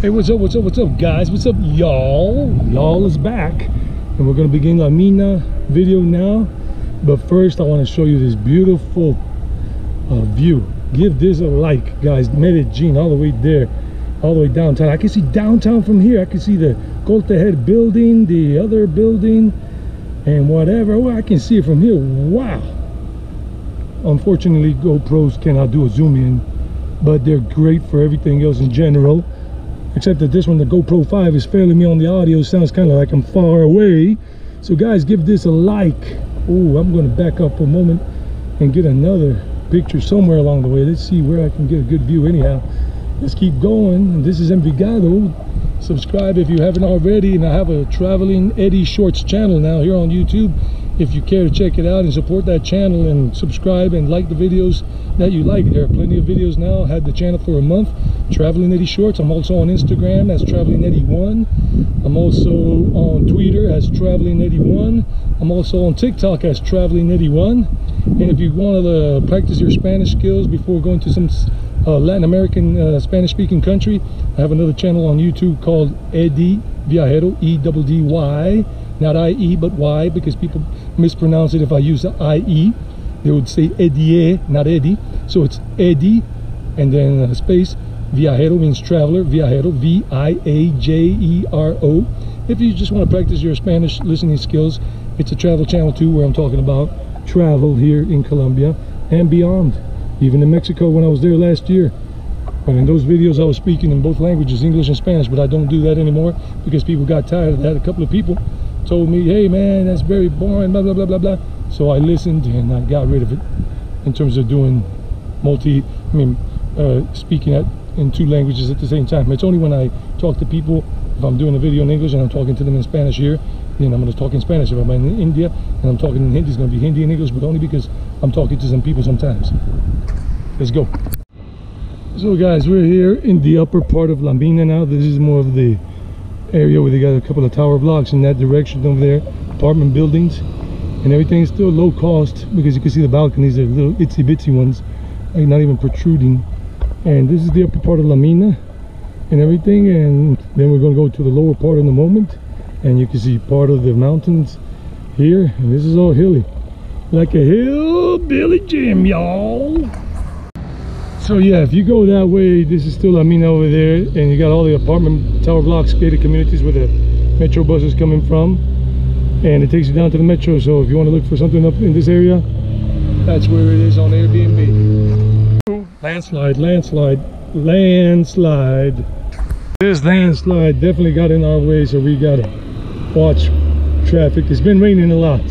Hey, what's up, guys? What's up, y'all? Y'all is back, and we're gonna begin our Mina video now. But first, I want to show you this beautiful view. Give this a like, guys. Medellin, all the way there, all the way downtown. I can see downtown from here. I can see the Head building, the other building, and whatever. Oh, I can see it from here. Wow. Unfortunately, GoPros cannot do a zoom in, but they're great for everything else in general. Except that this one, the GoPro 5, is failing me on the audio. Sounds kind of like I'm far away. So guys, give this a like. Oh, I'm going to back up a moment and get another picture somewhere along the way. Let's see where I can get a good view anyhow. Let's keep going. And this is Envigado. Subscribe if you haven't already. And I have a Traveling Eddie Shorts channel now here on YouTube. If you care to check it out and support that channel and subscribe and like the videos that you like. There are plenty of videos now. I had the channel for a month, Traveling Eddie Shorts. I'm also on Instagram as Traveling Eddie 1. I'm also on Twitter as Traveling Eddie 1. I'm also on TikTok as Traveling Eddie 1. And if you want to practice your Spanish skills before going to some Latin American Spanish speaking country, I have another channel on YouTube called Eddie Viajero, E-D-D-Y. Not I-E, but Y, because people mispronounce it if I use the I-E. They would say Eddie, not Eddie. So it's Eddie, and then space. Viajero means traveler. Viajero, V-I-A-J-E-R-O. If you just want to practice your Spanish listening skills, it's a travel channel too, where I'm talking about travel here in Colombia and beyond. Even in Mexico when I was there last year. And in those videos I was speaking in both languages, English and Spanish, but I don't do that anymore because people got tired of that. A couple of people told me, hey man, that's very boring, blah blah blah blah blah. So I listened and I got rid of it in terms of doing speaking in two languages at the same time. It's only when I talk to people, if I'm doing a video in English and I'm talking to them in Spanish here, then I'm going to talk in Spanish. If I'm in India and I'm talking in Hindi, it's going to be Hindi and English, but only because I'm talking to some people sometimes. Let's go. So guys, we're here in the upper part of La Mina now. This is more of the area where they got a couple of tower blocks in that direction over there, apartment buildings, and everything is still low cost because you can see the balconies. They're little itsy bitsy ones, like not even protruding. And this is the upper part of La Mina and everything, and then we're going to go to the lower part in a moment, and you can see part of the mountains here, and this is all hilly, like a hillbilly gym, y'all. So yeah, if you go that way, this is still La Mina over there, and you got all the apartment tower blocks, gated communities where the metro bus is coming from, and it takes you down to the metro. So if you want to look for something up in this area, that's where it is on Airbnb. Landslide. This landslide definitely got in our way, so we gotta watch traffic. It's been raining a lot.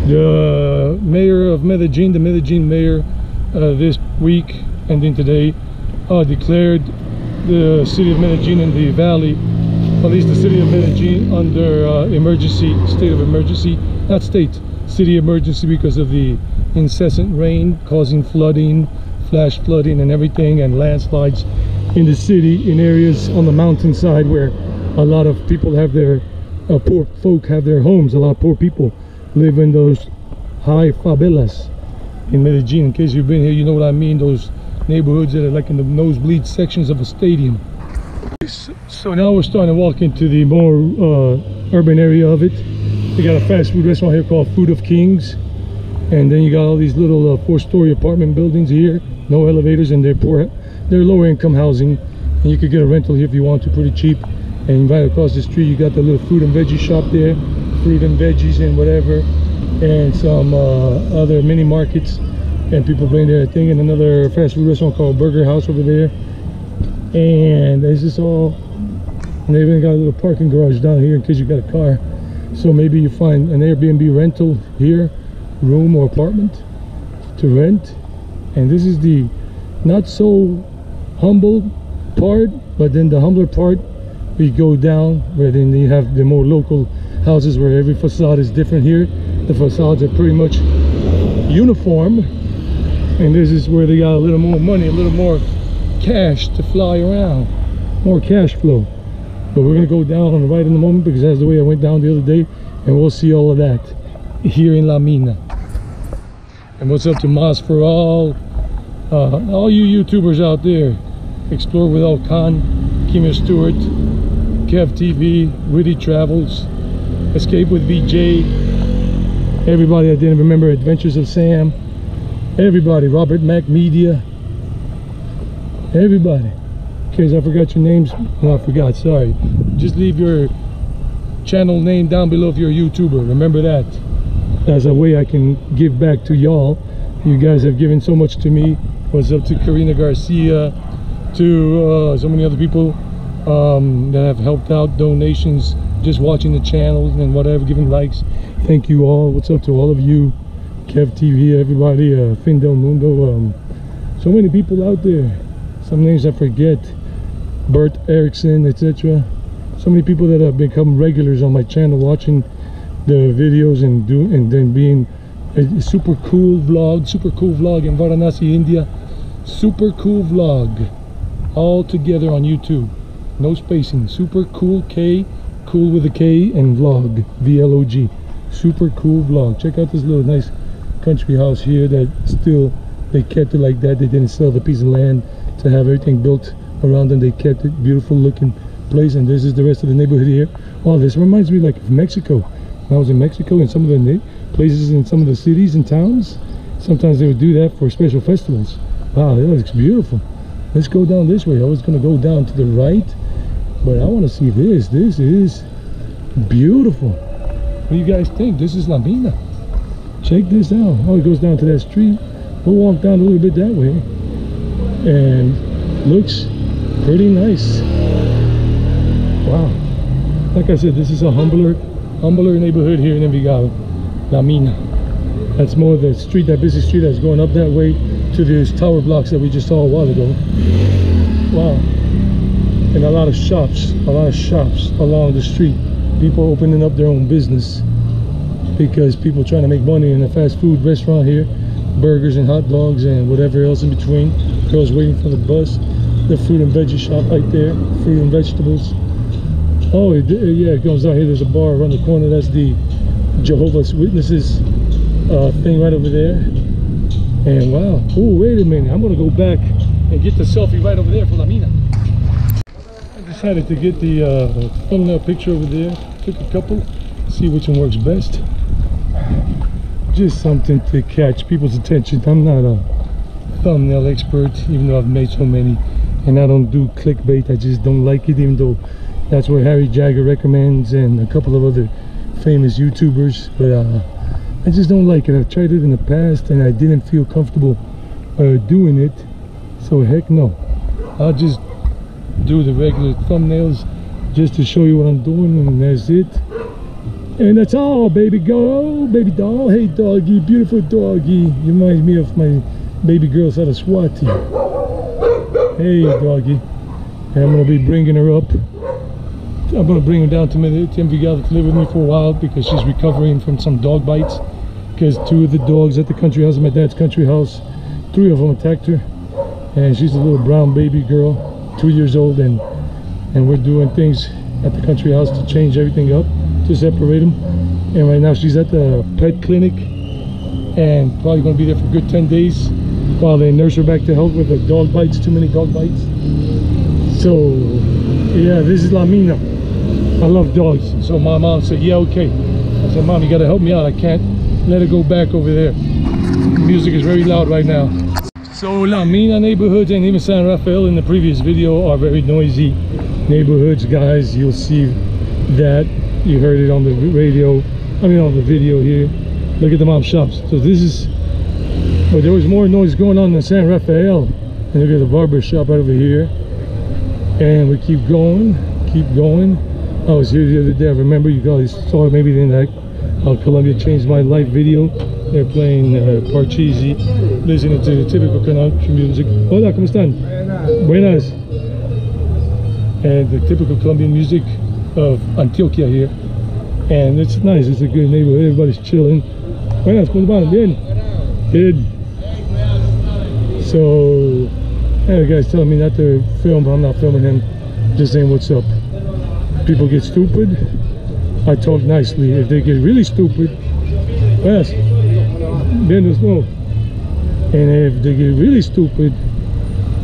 The mayor of Medellin, the Medellin mayor, this week ending today, declared the city of Medellin and the valley, at least the city of Medellin, under state of emergency, not state, city emergency, because of the incessant rain causing flooding, flash flooding and everything, and landslides in the city, in areas on the mountainside where a lot of people have their poor folk have their homes. A lot of poor people live in those high favelas in Medellin. In case you've been here, you know what I mean. Those neighborhoods that are like in the nosebleed sections of a stadium. So now we're starting to walk into the more urban area of it. They got a fast food restaurant here called Food of Kings, and then you got all these little 4-story apartment buildings here, no elevators, and they're lower income housing, and you could get a rental here if you want to, pretty cheap. And right across the street you got the little fruit and veggie shop there, fruit and veggies and whatever, and some other mini markets and people playing their thing, and another fast food restaurant called Burger House over there. And this is all, and they even got a little parking garage down here in case you got a car. So maybe you find an Airbnb rental here, room or apartment to rent. And this is the not so humble part, but then the humbler part, we go down where then you have the more local houses where every facade is different. Here the facades are pretty much uniform, and this is where they got a little more money, a little more cash to fly around, more cash flow. But we're gonna go down on the right in a moment because that's the way I went down the other day, and we'll see all of that here in La Mina. And what's up to Mas for all you YouTubers out there? Explore without Kimmy Stewart, Kev TV, Witty Travels, Escape with VJ, everybody I didn't remember, Adventures of Sam, everybody, Robert Mac Media, everybody. In case I forgot your names, no, I forgot, sorry. Just leave your channel name down below if you're a YouTuber. Remember that. That's a way I can give back to y'all. You guys have given so much to me. What's up to Karina Garcia, to so many other people that have helped out, donations, just watching the channel and whatever, giving likes. Thank you all. What's up to all of you, Kev TV, everybody, Fin Del Mundo, so many people out there. Some names I forget, Bert Erickson, etc. So many people that have become regulars on my channel, watching the videos and then being a super cool vlog in Varanasi, India. Super cool vlog, all together on YouTube, no spacing. Super cool, K, cool with a K, and vlog, VLOG. Super cool vlog. Check out this little nice country house here that still they kept it like that. They didn't sell the piece of land to have everything built around them. They kept it beautiful looking place. And this is the rest of the neighborhood here. Wow, this reminds me like of Mexico. When I was in Mexico, in some of the places in some of the cities and towns, sometimes they would do that for special festivals. Wow, that looks beautiful. Let's go down this way. I was going to go down to the right, but I want to see this. This is beautiful. What do you guys think? This is La Mina. Check this out. Oh, it goes down to that street. We'll walk down a little bit that way, and looks pretty nice. Wow. Like I said, this is a humbler neighborhood here in Envigado, La Mina. That's more of the street, that busy street that's going up that way to these tower blocks that we just saw a while ago. Wow. And a lot of shops along the street. People opening up their own business because people trying to make money in a fast food restaurant here. Burgers and hot dogs and whatever else in between. Girls waiting for the bus. The fruit and veggie shop right there. Fruit and vegetables. Oh, yeah, it goes down here. There's a bar around the corner. That's the Jehovah's Witnesses thing right over there. And wow. Oh, wait a minute. I'm going to go back and get the selfie right over there for La Mina. I decided to get the thumbnail picture over there. Took a couple. See which one works best. Just something to catch people's attention. I'm not a thumbnail expert, even though I've made so many. And I don't do clickbait. I just don't like it, even though that's what Harry Jagger recommends and a couple of other famous YouTubers. But I just don't like it. I've tried it in the past and I didn't feel comfortable doing it. So heck no. I'll just do the regular thumbnails just to show you what I'm doing, and that's it. And that's all, baby girl, baby doll. Hey doggy, beautiful doggy. You remind me of my baby girl Saraswati. Hey doggy. And I'm gonna be bringing her up. I'm gonna bring her down to Envigado to live with me for a while because she's recovering from some dog bites. Because 2 of the dogs at the country house, my dad's country house, 3 of them attacked her. And she's a little brown baby girl, 2 years old, and we're doing things at the country house to change everything up, to separate them. And right now she's at the pet clinic and probably going to be there for a good 10 days while they nurse her back to health with the dog bites, too many dog bites. So yeah, this is La Mina. I love dogs. So my mom said, yeah, okay. I said, Mom, you got to help me out. I can't let it go back over there. The music is very loud right now. So La Mina neighborhoods and even San Rafael in the previous video are very noisy neighborhoods, guys. You'll see that. You heard it on the radio, I mean on the video here. Look at the mom shops. So this is, but there was more noise going on in San Rafael. And look at the barber shop right over here. And we keep going. I was here the other day. I remember you guys saw it maybe in that Colombia Changed My Life video. They're playing Parcheesi, listening to the typical country music. Hola, ¿cómo están? Buenas. And the typical Colombian music of Antioquia here. And it's nice. It's a good neighborhood. Everybody's chilling. Buenas, ¿cómo van? Bien. Good. So, yeah, the guy's telling me not to film, but I'm not filming him. Just saying what's up. People get stupid. I talk nicely. If they get really stupid, yes. Then there's no. And if they get really stupid,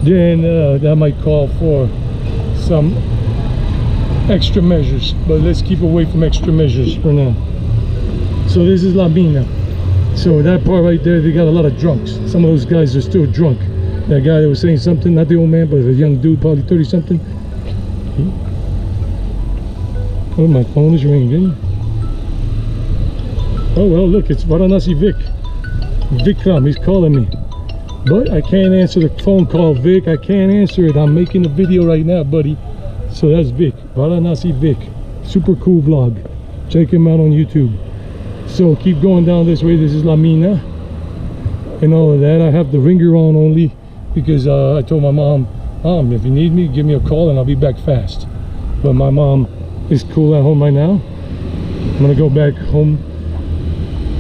then that might call for some extra measures, but let's keep away from extra measures for now. So this is La Mina. So that part right there, they got a lot of drunks. Some of those guys are still drunk. That guy that was saying something, not the old man, but a young dude, probably 30 something. Oh, my phone is ringing. Oh well, look, it's Varanasi Vic. Vikram, he's calling me. But I can't answer the phone call, Vic. I can't answer it. I'm making a video right now, buddy. So that's Vic, Varanasi Vic. Super cool vlog. Check him out on YouTube. So keep going down this way. This is La Mina and all of that. I have the ringer on only because I told my mom, if you need me, give me a call and I'll be back fast. But my mom is cool at home right now. I'm gonna go back home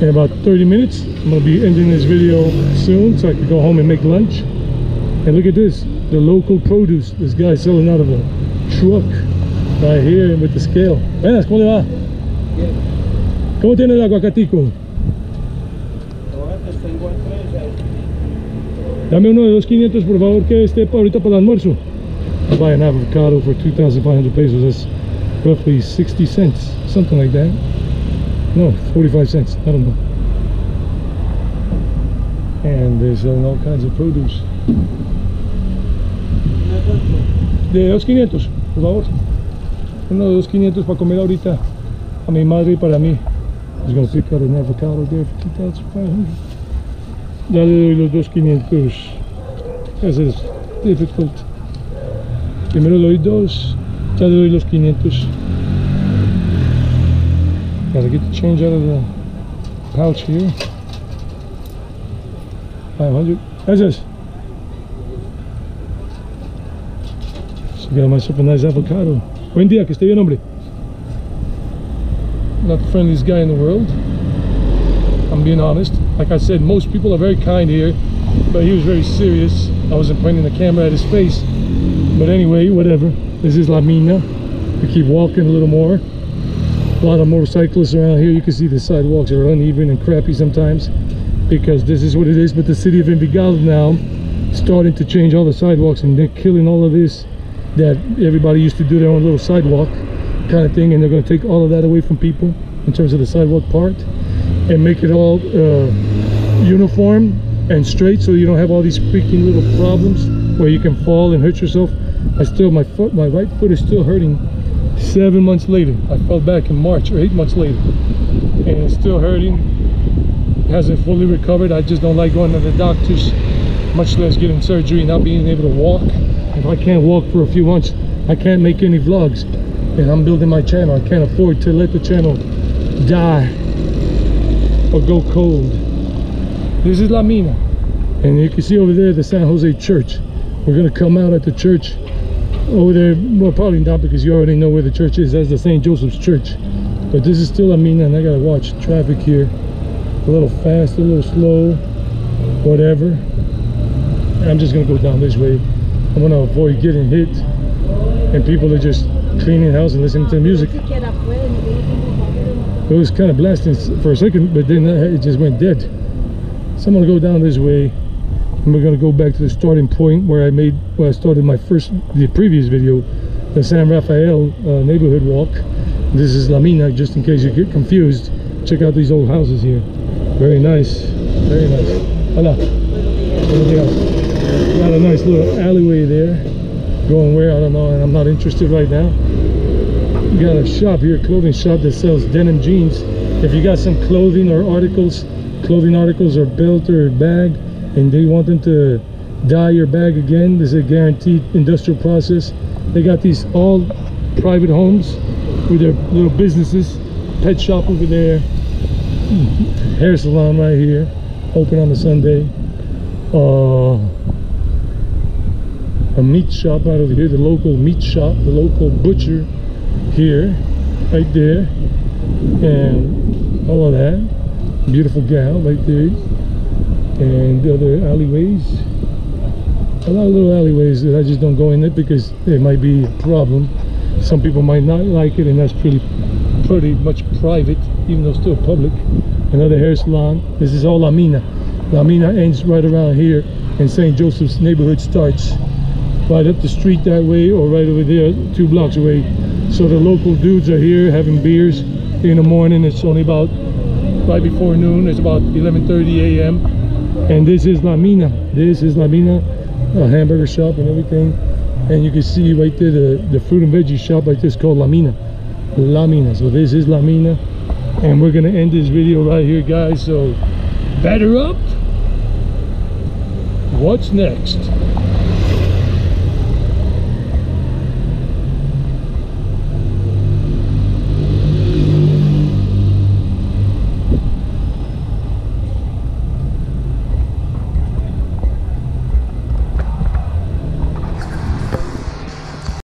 in about 30 minutes. I'm gonna be ending this video soon so I can go home and make lunch. And look at this, the local produce. This guy's selling out of a truck right here with the scale. Buenas, ¿cómo le va? Bien. ¿Cómo tiene el aguacatico? Dame uno de 2,500 por favor, que esté ahorita para el almuerzo. I buy an avocado for 2,500 pesos. That's roughly 60 cents, something like that. No, 45 cents, I don't know. And they're selling all kinds of produce. De 2,500, por favor. Uno de 2,500 para comer ahorita a mi madre y para mí. I was going to pick out an avocado there for 2,500. Ya le doy los 2,500. Eso es difficult. Primero le doy 2, ya le doy los 500. Gotta get the change out of the pouch here. 500. Gracias. So got myself a nice avocado. Buen día, que esté bien, hombre. Not the friendliest guy in the world. I'm being honest. Like I said, most people are very kind here, but he was very serious. I wasn't pointing the camera at his face. But anyway, whatever. This is La Mina. We keep walking a little more. A lot of motorcyclists around here. You can see the sidewalks are uneven and crappy sometimes because this is what it is. But the city of Envigado now starting to change all the sidewalks, and they're killing all of this that everybody used to do their own little sidewalk kind of thing, and they're going to take all of that away from people in terms of the sidewalk part and make it all uniform and straight, so you don't have all these freaking little problems where you can fall and hurt yourself. My right foot is still hurting 7 months later. I fell back in March, or 8 months later, and it's still hurting. It hasn't fully recovered. I just don't like going to the doctors, much less getting surgery, not being able to walk. If I can't walk for a few months, I can't make any vlogs. And I'm building my channel. I can't afford to let the channel die or go cold. This is La Mina, and you can see over there the San Jose church. We're gonna come out at the church over there. Well, probably not, because you already know where the church is. That's the St. Joseph's church. But this is still La Mina, and I gotta watch traffic here. A little fast, a little slow, whatever. I'm just gonna go down this way. I'm gonna avoid getting hit, and people are just cleaning the house and listening to the music. It was kind of blasting for a second, but then it just went dead. So I'm gonna go down this way, and we're gonna go back to the starting point where I started the previous video, the San Rafael neighborhood walk. This is La Mina, just in case you get confused. Check out these old houses here. Very nice, very nice. Hola. Got a nice little alleyway there. Going where, I don't know, and I'm not interested right now. We got a shop here, clothing shop that sells denim jeans. If you got some clothing articles or belt or bag, and they want them to dye your bag again, this is a guaranteed industrial process. They got these all private homes with their little businesses. Pet shop over there, hair salon right here, open on a Sunday. A meat shop out over here, the local meat shop, the local butcher here, right there, and all of that. Beautiful gal right there, and the other alleyways. A lot of little alleyways that I just don't go in it because it might be a problem. Some people might not like it, and that's pretty much private, even though still public. Another hair salon. This is all La Mina. La Mina ends right around here, and St. Joseph's neighborhood starts. right up the street that way, or right over there 2 blocks away. So the local dudes are here having beers in the morning. It's only about right before noon. It's about 11:30 a.m. and this is La Mina. This is La Mina, a hamburger shop and everything. And you can see right there the fruit and veggie shop like this called La Mina. La Mina. So this is La Mina, and we're gonna end this video right here, guys. So batter up. What's next?